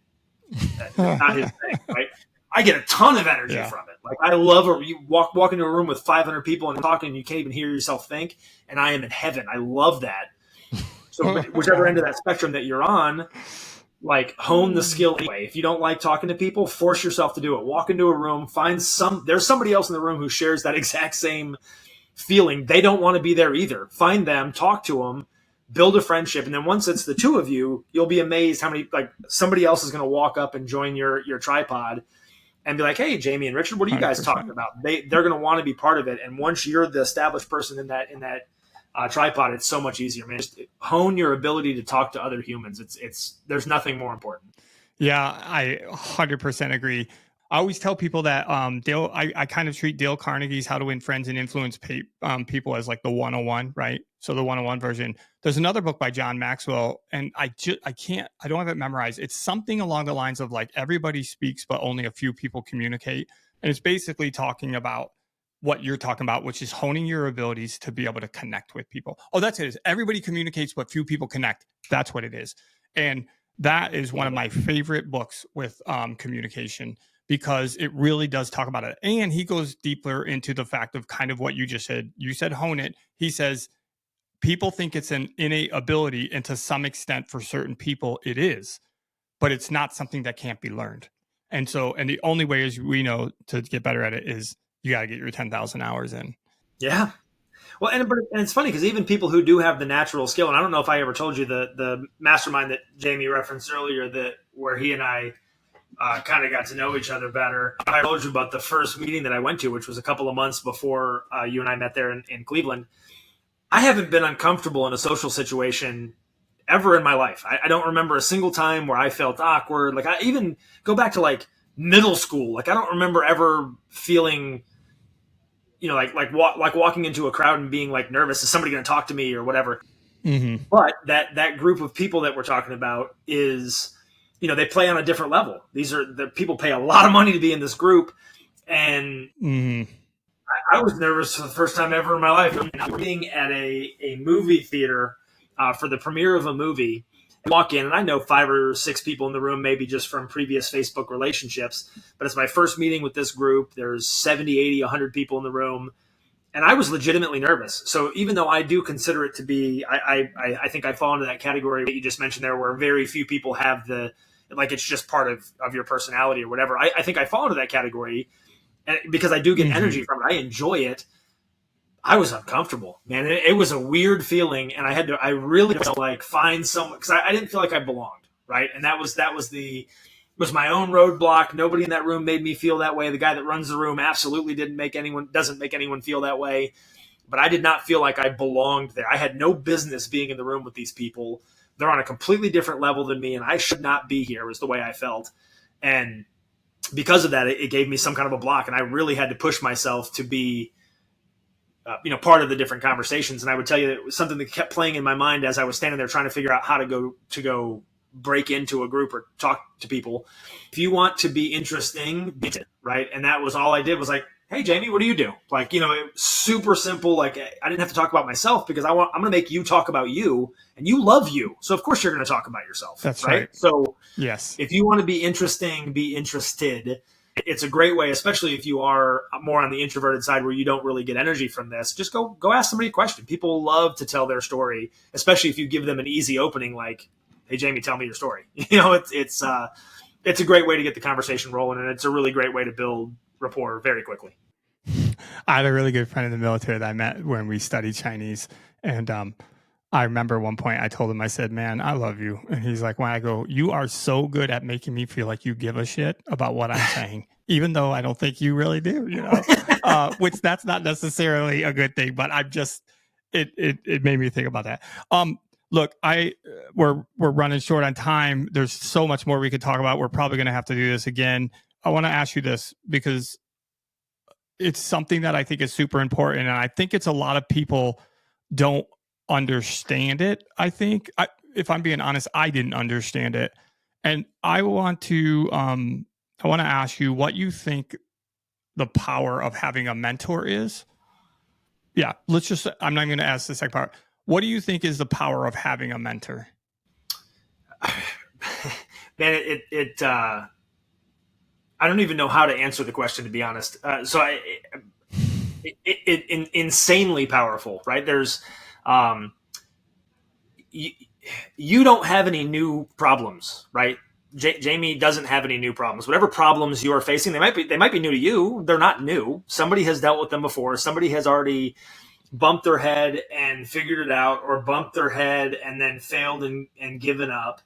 That's not his thing, right? I get a ton of energy from it. Like I love it. You walk into a room with 500 people and talking, and you can't even hear yourself think, and I am in heaven. I love that. So whichever end of that spectrum that you're on, like hone the skill anyway. If you don't like talking to people, force yourself to do it. Walk into a room, there's somebody else in the room who shares that exact same feeling. They don't want to be there either. Find them, talk to them, build a friendship. And then once it's the two of you, you'll be amazed how many, like somebody else is going to walk up and join your tripod and be like, hey, Jamie and Richard, what are you guys 100%. talking about? They're going to want to be part of it. And once you're the established person in that tripod, it's so much easier, man. Just hone your ability to talk to other humans. There's nothing more important. Yeah, I 100% agree. I always tell people that I kind of treat Dale Carnegie's How to Win Friends and Influence People as like the 101, right? So the 101 version. There's another book by John Maxwell, and I don't have it memorized. It's something along the lines of like everybody speaks, but only a few people communicate. And it's basically talking about what you're talking about, which is honing your abilities to be able to connect with people. Oh, that's it. Everybody communicates, but few people connect. That's what it is. And that is one of my favorite books with communication, because it really does talk about it. And he goes deeper into the fact of kind of what you just said. You said hone it. He says people think it's an innate ability, and to some extent for certain people it is, but it's not something that can't be learned. And the only way is we know to get better at it is you got to get your 10,000 hours in. Yeah. Well, and it's funny because even people who do have the natural skill, and I don't know if I ever told you the mastermind that Jamie referenced earlier, where he and I kind of got to know each other better. I told you about the first meeting that I went to, which was a couple of months before you and I met there in Cleveland. I haven't been uncomfortable in a social situation ever in my life. I don't remember a single time where I felt awkward. Like I even go back to like middle school. Like I don't remember ever feeling, like walking into a crowd and being like nervous. Is somebody going to talk to me or whatever? Mm-hmm. But that group of people that we're talking about is, they play on a different level. These are the people pay a lot of money to be in this group. And I was nervous for the first time ever in my life. I'm being at a movie theater for the premiere of a movie. I walk in and I know 5 or 6 people in the room, maybe just from previous Facebook relationships, but it's my first meeting with this group. There's 70, 80, 100 people in the room. And I was legitimately nervous. So even though I do consider it to be, I think I fall into that category that you just mentioned there, where very few people have it's just part of your personality or whatever. I think I fall into that category, and because I do get energy from it, I enjoy it. I was uncomfortable, man. It was a weird feeling, and I really had to like find someone, because I didn't feel like I belonged, right? And that was my own roadblock. Nobody in that room made me feel that way. The guy that runs the room absolutely doesn't make anyone feel that way. But I did not feel like I belonged there. I had no business being in the room with these people. They're on a completely different level than me, and I should not be here, was the way I felt. And because of that, it gave me some kind of a block, and I really had to push myself to be part of the different conversations. And I would tell you, it was something that kept playing in my mind as I was standing there trying to figure out how to go break into a group or talk to people. If you want to be interesting, right? And that was all I did, was like, hey, Jamie, what do you do? Like, it was super simple. Like, I didn't have to talk about myself, because I'm going to make you talk about you, and you love you. So of course you're going to talk about yourself. That's right. So yes, if you want to be interesting, be interested. It's a great way, especially if you are more on the introverted side where you don't really get energy from this. Just go ask somebody a question. People love to tell their story, especially if you give them an easy opening, like, hey, Jamie, tell me your story. It's a great way to get the conversation rolling, and it's a really great way to build rapport very quickly. I had a really good friend in the military that I met when we studied Chinese, and I remember one point I told him, I said, man, I love you. And he's like, when I go, you are so good at making me feel like you give a shit about what I'm saying, even though I don't think you really do, which that's not necessarily a good thing, but I'm just, it made me think about that. Look, we're running short on time. There's so much more we could talk about. We're probably going to have to do this again. I want to ask you this, because it's something that I think is super important. And I think it's a lot of people don't understand it. I think, if I'm being honest, I didn't understand it. And I want to ask you what you think the power of having a mentor is. Yeah, I'm not going to ask the second part. What do you think is the power of having a mentor? man, I don't even know how to answer the question, to be honest. Insanely powerful, right? There's, you don't have any new problems, right? Jamie doesn't have any new problems. Whatever problems you are facing, they might be new to you. They're not new. Somebody has dealt with them before. Somebody has already bumped their head and figured it out, or bumped their head and then failed and given up.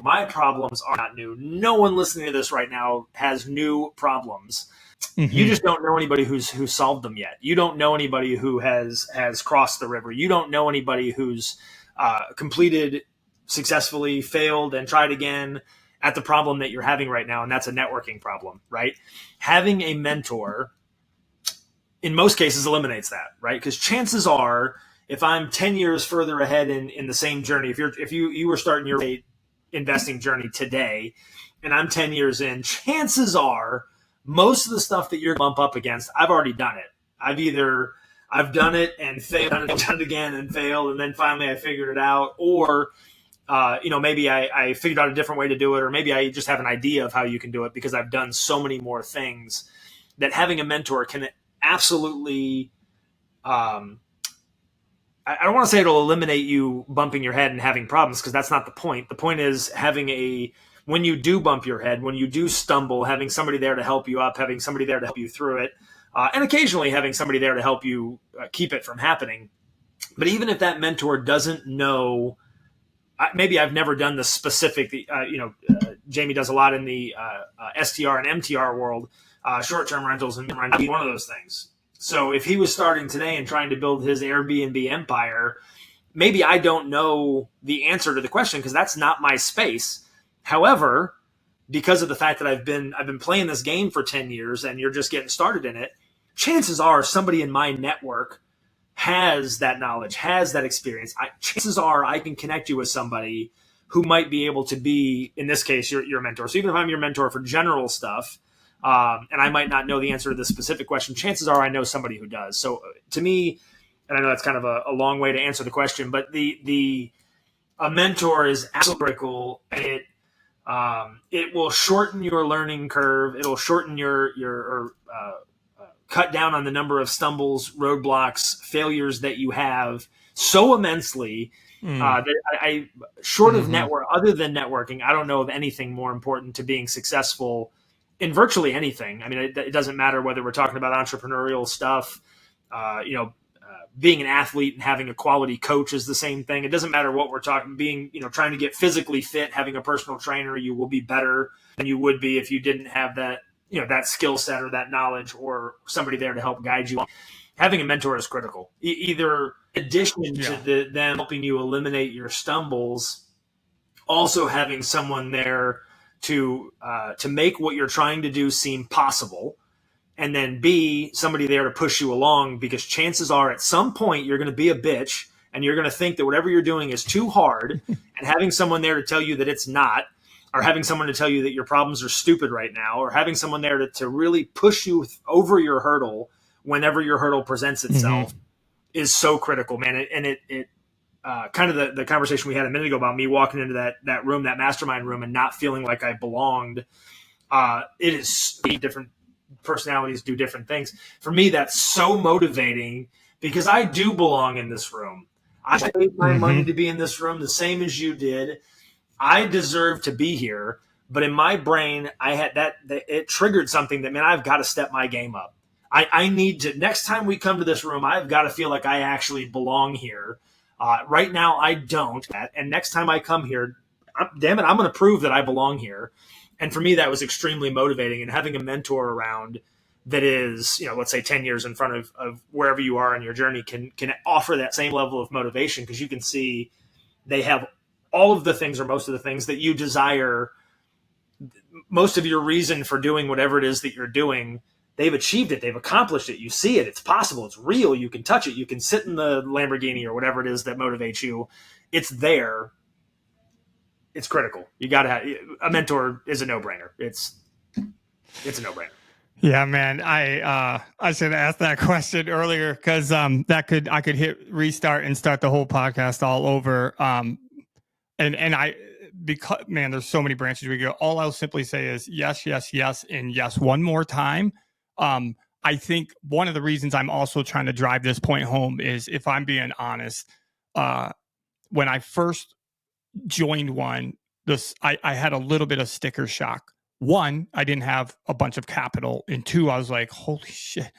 My problems are not new. No one listening to this right now has new problems. Mm-hmm. You just don't know anybody who's solved them yet. You don't know anybody who has crossed the river. You don't know anybody who's completed successfully, failed, and tried again at the problem that you're having right now, and that's a networking problem, right? Having a mentor, in most cases, eliminates that, right? Because chances are, if I'm 10 years further ahead in the same journey, if you were starting your investing journey today, and I'm 10 years in, chances are most of the stuff that you're bump up against, I've already done it. I've done it and failed, done it again and failed, and then finally I figured it out. Or, maybe I figured out a different way to do it, or maybe I just have an idea of how you can do it because I've done so many more things. That having a mentor can absolutely, I don't want to say it'll eliminate you bumping your head and having problems, because that's not the point. The point is when you do bump your head, when you do stumble, having somebody there to help you up, having somebody there to help you through it. And occasionally having somebody there to help you keep it from happening. But even if that mentor doesn't know, maybe I've never done the specific, Jamie does a lot in the STR and MTR world, short-term rentals, and one of those things. So if he was starting today and trying to build his Airbnb empire, maybe I don't know the answer to the question because that's not my space. However, because of the fact that I've been playing this game for 10 years and you're just getting started in it, chances are somebody in my network has that knowledge, has that experience. Chances are I can connect you with somebody who might be able to be, in this case, your mentor. So even if I'm your mentor for general stuff, and I might not know the answer to the specific question, chances are I know somebody who does. So to me, and I know that's kind of a long way to answer the question, but a mentor is absolutely critical. It will shorten your learning curve. It'll shorten your cut down on the number of stumbles, roadblocks, failures that you have so immensely that I short of network, other than networking, I don't know of anything more important to being successful in virtually anything. I mean, it doesn't matter whether we're talking about entrepreneurial stuff, being an athlete and having a quality coach is the same thing. It doesn't matter what we're talking, trying to get physically fit, having a personal trainer, you will be better than you would be if you didn't have that, that skill set or that knowledge or somebody there to help guide you. Having a mentor is critical. Either in addition to them helping you eliminate your stumbles, also having someone there to make what you're trying to do seem possible. And then B, somebody there to push you along, because chances are at some point you're going to be a bitch and you're going to think that whatever you're doing is too hard, and having someone there to tell you that it's not, or having someone to tell you that your problems are stupid right now, or having someone there to really push you over your hurdle whenever your hurdle presents itself is so critical, man. And it kind of the conversation we had a minute ago about me walking into that room, that mastermind room, and not feeling like I belonged. It is different. Personalities do different things. For me, that's so motivating because I do belong in this room. I paid my money to be in this room the same as you did. I deserve to be here. But in my brain, I had that it triggered something that, man, I've got to step my game up. I need to, next time we come to this room, I've got to feel like I actually belong here. Right now, I don't. And next time I come here, damn it, I'm going to prove that I belong here. And for me, that was extremely motivating. And having a mentor around that is, let's say 10 years in front of wherever you are in your journey can offer that same level of motivation, because you can see they have all of the things, or most of the things that you desire, most of your reason for doing whatever it is that you're doing. They've achieved it. They've accomplished it. You see it. It's possible. It's real. You can touch it. You can sit in the Lamborghini or whatever it is that motivates you. It's there. It's critical. You got to have a mentor. Is a no-brainer. It's a no-brainer. Yeah, man. I should ask that question earlier, because I could hit restart and start the whole podcast all over. And because, man, there's so many branches we go. All I'll simply say is yes, yes, yes, and yes one more time. I think one of the reasons I'm also trying to drive this point home is, if I'm being honest, when I first joined one, I had a little bit of sticker shock. One, I didn't have a bunch of capital, and two, I was like, holy shit,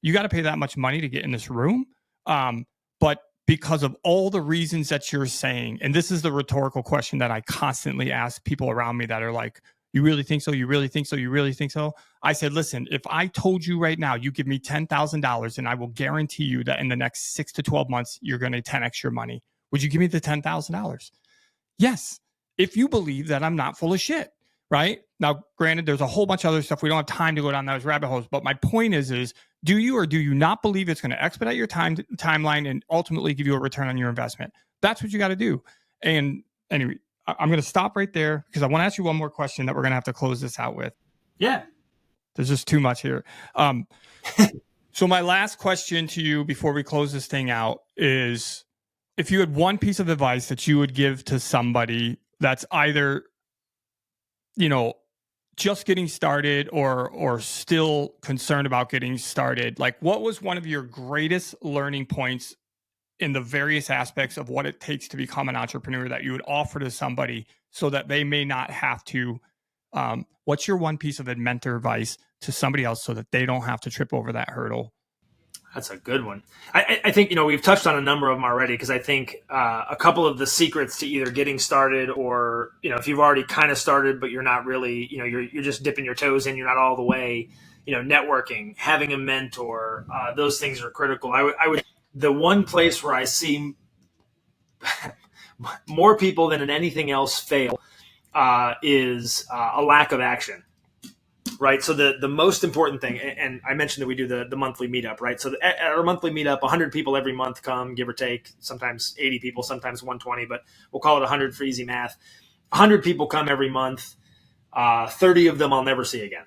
you got to pay that much money to get in this room. But because of all the reasons that you're saying, and this is the rhetorical question that I constantly ask people around me that are like, you really think so? You really think so? You really think so? I said, listen, if I told you right now, you give me $10,000 and I will guarantee you that in the next 6 to 12 months, you're going to 10x your money. Would you give me the $10,000? Yes. If you believe that I'm not full of shit, right? Now, granted, there's a whole bunch of other stuff. We don't have time to go down those rabbit holes. But my point is do you or do you not believe it's going to expedite your timeline and ultimately give you a return on your investment? That's what you got to do. And anyway, I'm going to stop right there because I want to ask you one more question that we're going to have to close this out with. Yeah. There's just too much here. So my last question to you before we close this thing out is, if you had one piece of advice that you would give to somebody that's either, just getting started or still concerned about getting started, like, what was one of your greatest learning points in the various aspects of what it takes to become an entrepreneur that you would offer to somebody so that they may not have to, what's your one piece of mentor advice to somebody else so that they don't have to trip over that hurdle? That's a good one. I think, we've touched on a number of them already, because I think a couple of the secrets to either getting started or, if you've already kind of started, but you're not really, you're just dipping your toes in, you're not all the way, networking, having a mentor, those things are critical. I would, the one place where I see more people than in anything else fail is a lack of action. Right. So the most important thing, and I mentioned that we do the monthly meetup, right? So at our monthly meetup, 100 people every month come, give or take, sometimes 80 people, sometimes 120, but we'll call it 100 for easy math. 100 people come every month. 30 of them I'll never see again.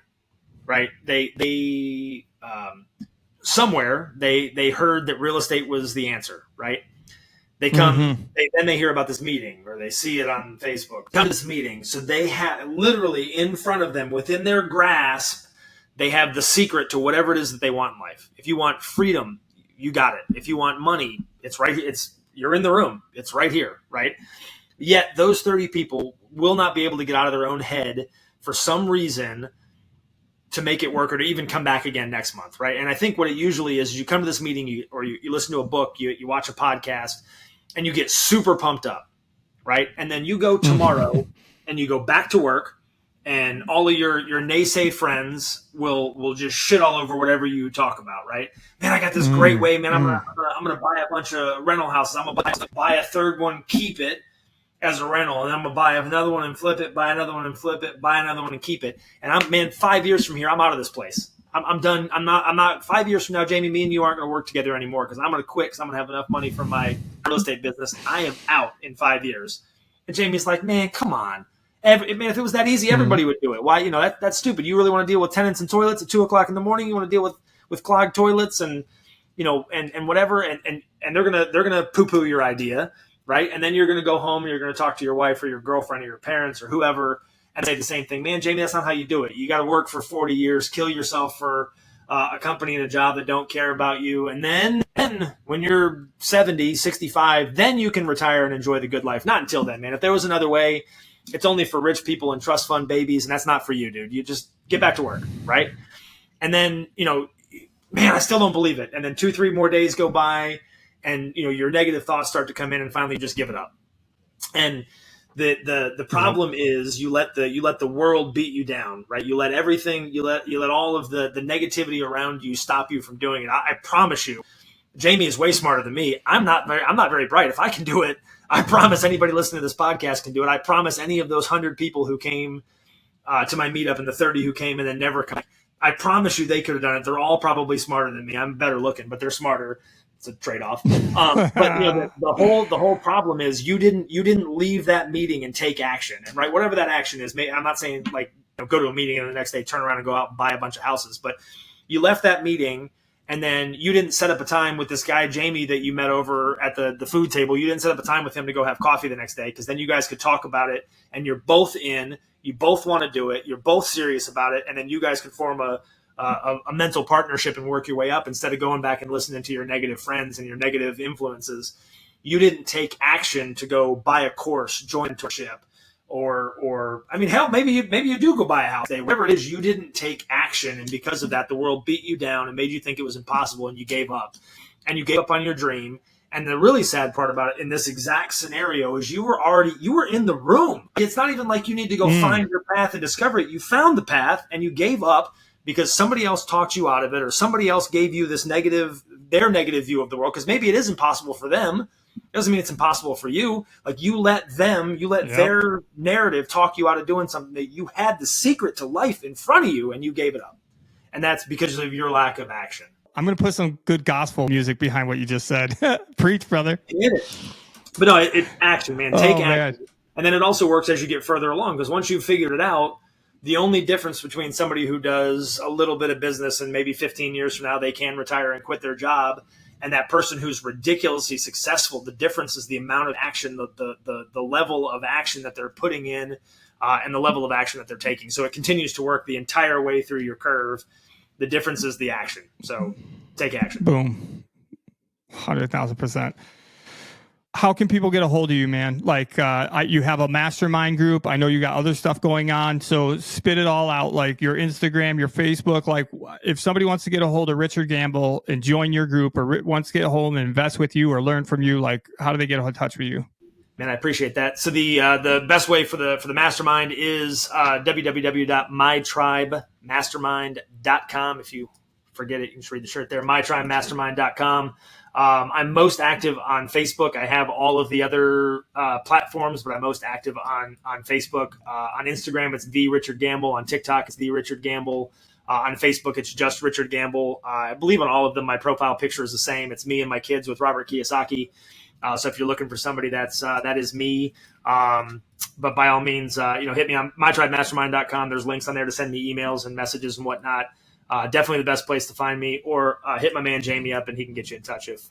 Right. They somewhere they heard that real estate was the answer. Right. They come, then they hear about this meeting, or they see it on Facebook. Come to this meeting. So they have literally in front of them, within their grasp, they have the secret to whatever it is that they want in life. If you want freedom, you got it. If you want money, it's right here. You're in the room. It's right here, right? Yet those 30 people will not be able to get out of their own head for some reason to make it work, or to even come back again next month, right? And I think what it usually is you come to this meeting, you listen to a book, you watch a podcast, and you get super pumped up, right? And then you go tomorrow and you go back to work, and all of your naysay friends will just shit all over whatever you talk about, right? Man, I got this great way, man. I'm gonna buy a bunch of rental houses. I'm gonna buy a third one, keep it as a rental, and I'm gonna buy another one and flip it, buy another one and flip it, buy another one and keep it. And 5 years from here, I'm out of this place. I'm done. I'm not 5 years from now, Jamie, me and you aren't going to work together anymore, because I'm going to quit, because I'm going to have enough money from my real estate business. I am out in 5 years. And Jamie's like, man, come on. Man, if it was that easy, everybody would do it. Why? That's stupid. You really want to deal with tenants and toilets at 2:00 in the morning? You want to deal with clogged toilets and whatever. And they're going to poo-poo your idea, right? And then you're going to go home and you're going to talk to your wife or your girlfriend or your parents or whoever and say the same thing. Man, Jamie, that's not how you do it. You got to work for 40 years, kill yourself for a company and a job that don't care about you. And then when you're 70, 65, then you can retire and enjoy the good life. Not until then, man. If there was another way, it's only for rich people and trust fund babies, and that's not for you, dude. You just get back to work, right? And then, man, I still don't believe it. And then 2-3 more days go by, and your negative thoughts start to come in, and finally you just give it up. And the problem is you let the world beat you down, right? You let everything, you let all of the negativity around you stop you from doing it. I promise you, Jamie is way smarter than me. I'm not very bright. If I can do it, I promise anybody listening to this podcast can do it. I promise any of those 100 people who came to my meetup and the 30 who came and then never come, I promise you they could have done it. They're all probably smarter than me. I'm better looking, but they're smarter. It's a trade-off. But the whole problem is you didn't leave that meeting and take action. And right, whatever that action is, I'm not saying like go to a meeting and the next day turn around and go out and buy a bunch of houses, but you left that meeting and then you didn't set up a time with this guy, Jamie, that you met over at the food table. You didn't set up a time with him to go have coffee the next day, because then you guys could talk about it, and you're both in, you both want to do it, you're both serious about it, and then you guys could form a mental partnership and work your way up instead of going back and listening to your negative friends and your negative influences. You didn't take action to go buy a course, join mentorship, or I mean, hell, maybe you do go buy a house. Whatever it is, you didn't take action, and because of that, the world beat you down and made you think it was impossible, and you gave up. And you gave up on your dream. And the really sad part about it in this exact scenario is you were in the room. It's not even like you need to go find your path and discover it. You found the path and you gave up because somebody else talked you out of it, or somebody else gave you their negative view of the world, because maybe it is impossible for them. It doesn't mean it's impossible for you. Like, you let their narrative talk you out of doing something that you had the secret to life in front of you, and you gave it up. And that's because of your lack of action. I'm going to put some good gospel music behind what you just said. Preach, brother. Hit it. But no, it's action, man. Take action. Man. And then it also works as you get further along, because once you've figured it out, the only difference between somebody who does a little bit of business and maybe 15 years from now they can retire and quit their job, and that person who's ridiculously successful, the difference is the amount of action, the level of action that they're putting in, and the level of action that they're taking. So it continues to work the entire way through your curve. The difference is the action. So take action. Boom. 100,000%. How can people get a hold of you, man? Like, you have a mastermind group. I know you got other stuff going on. So spit it all out, like your Instagram, your Facebook. Like, if somebody wants to get a hold of Richard Gamble and join your group, or wants to get a hold and invest with you or learn from you, like, how do they get in touch with you? Man, I appreciate that. So the best way for the mastermind is www.mytribemastermind.com. If you forget it, you can just read the shirt there. mytribemastermind.com. I'm most active on Facebook. I have all of the other platforms, but I'm most active on Facebook. On Instagram, it's the Richard Gamble. On TikTok, it's the Richard Gamble. On Facebook, it's just Richard Gamble. I believe on all of them, my profile picture is the same. It's me and my kids with Robert Kiyosaki. So if you're looking for somebody, that is me. But by all means, hit me on mytribemastermind.com. There's links on there to send me emails and messages and whatnot. Definitely the best place to find me, or hit my man Jamie up and he can get you in touch if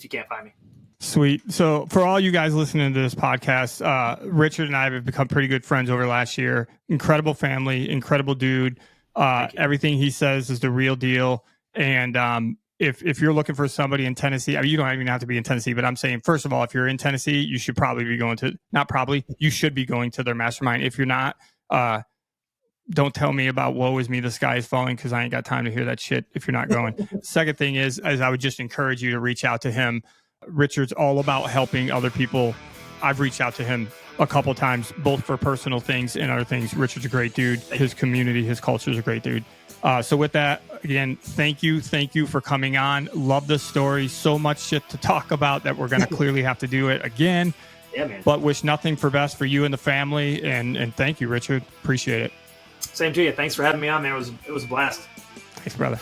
you can't find me. Sweet. So for all you guys listening to this podcast, Richard and I have become pretty good friends over last year. Incredible family, incredible dude. Everything he says is the real deal. And if you're looking for somebody in Tennessee, I mean, you don't even have to be in Tennessee, but I'm saying, first of all, if you're in Tennessee, you should probably be going to, you should be going to their mastermind. If you're not, don't tell me about woe is me, the sky is falling, because I ain't got time to hear that shit if you're not going. Second thing is I would just encourage you to reach out to him. Richard's all about helping other people. I've reached out to him a couple times, both for personal things and other things. Richard's a great dude. His community, his culture is a great dude. So with that, again, thank you for coming on. Love this story. So much shit to talk about that we're going to clearly have to do it again. Yeah, man. But wish nothing for best for you and the family. And thank you, Richard. Appreciate it. Same to you. Thanks for having me on, man. It was a blast. Thanks, brother.